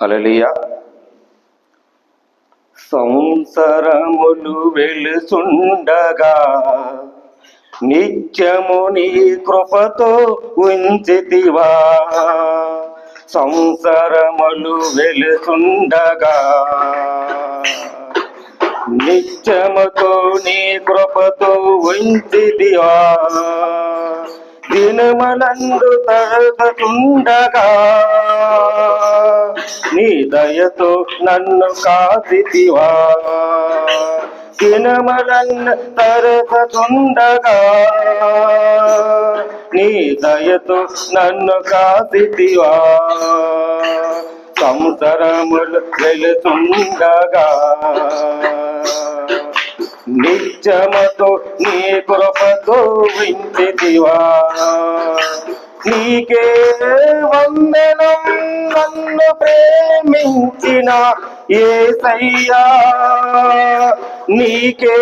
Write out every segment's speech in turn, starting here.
హల్లెలూయా. సంవత్సరములు వెలుసుండగా నిత్యము నీ కృపతో ఉంచితివా. సంవత్సరములు వెలుసుండగా నిత్యముతో నీ కృపతో ఉంచితివా. దినమనందు తరగతుండగా నీ దయతో నన్ను కాసితివా. దినమనందు తరగతుండగా నీ దయతో నన్ను కాసితివా. సంవత్సరములు వెలుతుండగా నిత్యముతో నీ కృపతో ఉంచితివా. నీకే వందనం నన్ను ప్రేమించిన యేసయ్యా. నీకే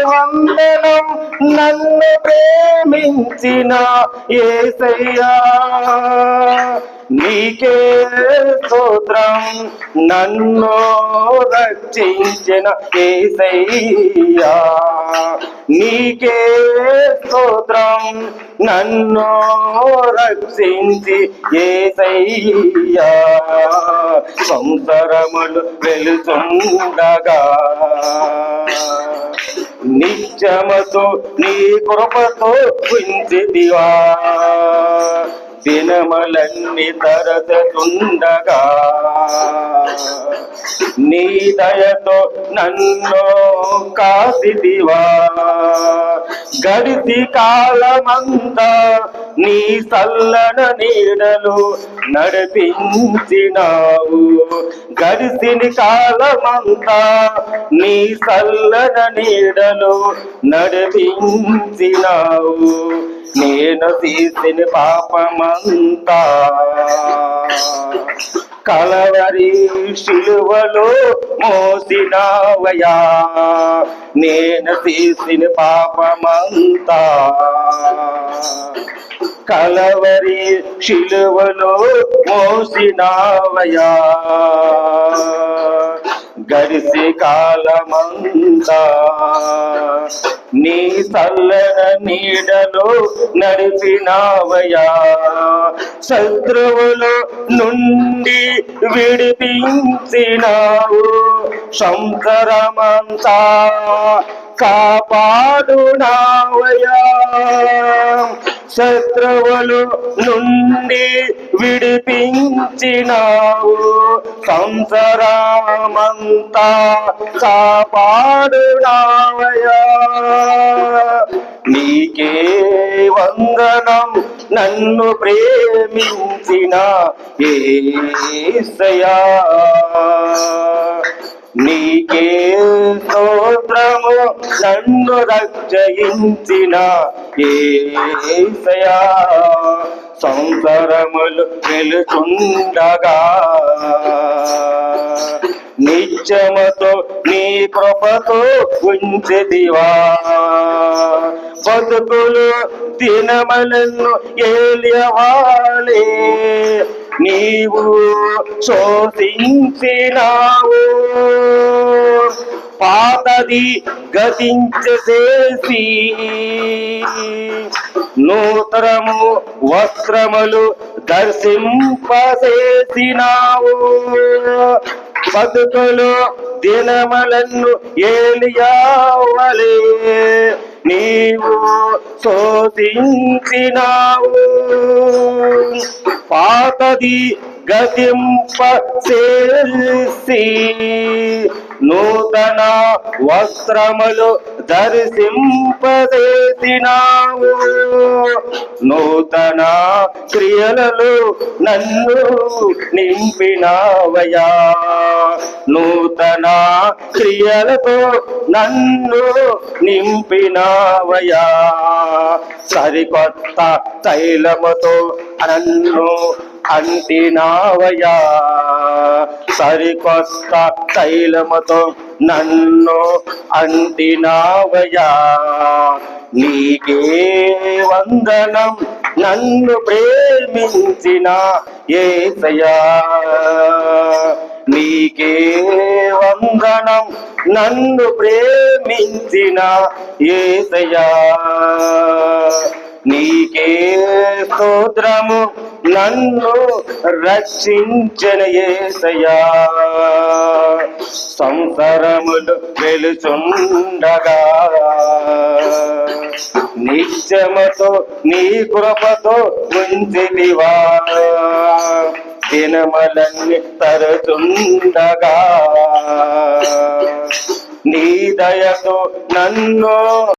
వందనం నన్ను ప్రేమించిన యేసయ్యా. నీకే స్తోత్రం నన్ను రక్షించిన యేసయ్యా. నీకే స్తోత్రం నన్ను రక్షించి యేసయ్యా. సంవత్సరములు వెలుతుండగా నిత్యముతో నీ కృపతో ఉంచితివా. దినములన్నీ తరచుండగా నీ దయతో నన్ను కాసితివా. గడిచి కాలమంతా నీ చల్లన నీడలు నడిపించినావు. గడిచిన కాలమంతా నీ చల్లన నీడలు నడిపించినావు. నేను చేసిన పాపమంతా కలవరి శిలువలో మోసినావయా. నేను చేసిన పాపమంతా కలవరి శిలువలో మోసినావయా. గడిసి కాలమంతా నీ చల్లన నీడలో నడిపినావయా. శత్రువుల నుండి విడిపించినావు. సంవత్సరమంతా కాపాడునావయా. శత్రువుల నుండి విడిపించినావు. సంవత్సరమంతా కాపాడునావయా. నీకే వందనం నన్ను ప్రేమించిన యేసయ్యా. నీకే స్తోత్రము నన్ను రక్షించిన యేసయ్యా. సంవత్సరములు వెలుచుండగా నిత్యముతో నీ కృపతో ఉంచితివా. బతుకులు దినములను ఏలియవాలే నీవు శోధించినావు. పాతది గతించేసి నూతనము వస్త్రములు దర్శింపచేసినావు. బతుకులు దినములను ఏలియావలే నీవు శోధించినావు. పాతది గతింపచేసి నూతన వస్త్రములు దర్శింపచేసినావు. నూతన క్రియలలో నన్ను నింపినావయా. నూతన క్రియలతో నన్ను నింపినావయా. సరికొత్త తైలముతో నన్ను అంటినావయా. సరికొత్త తైలముతో నన్ను అంటినావయా. నీకే వందనం నన్ను ప్రేమించిన యేసయ్యా నీకే వందనం, నన్ను ప్రేమించిన యేసయ్యా నీకే స్తోత్రము, నన్ను రక్షించిన యేసయ్యా సంసారములు వెలుచుండగా నిత్యముతో నీ కృపతో ఉంచితివా దినములన్నీ తరచుండగా నీ దయతో నన్ను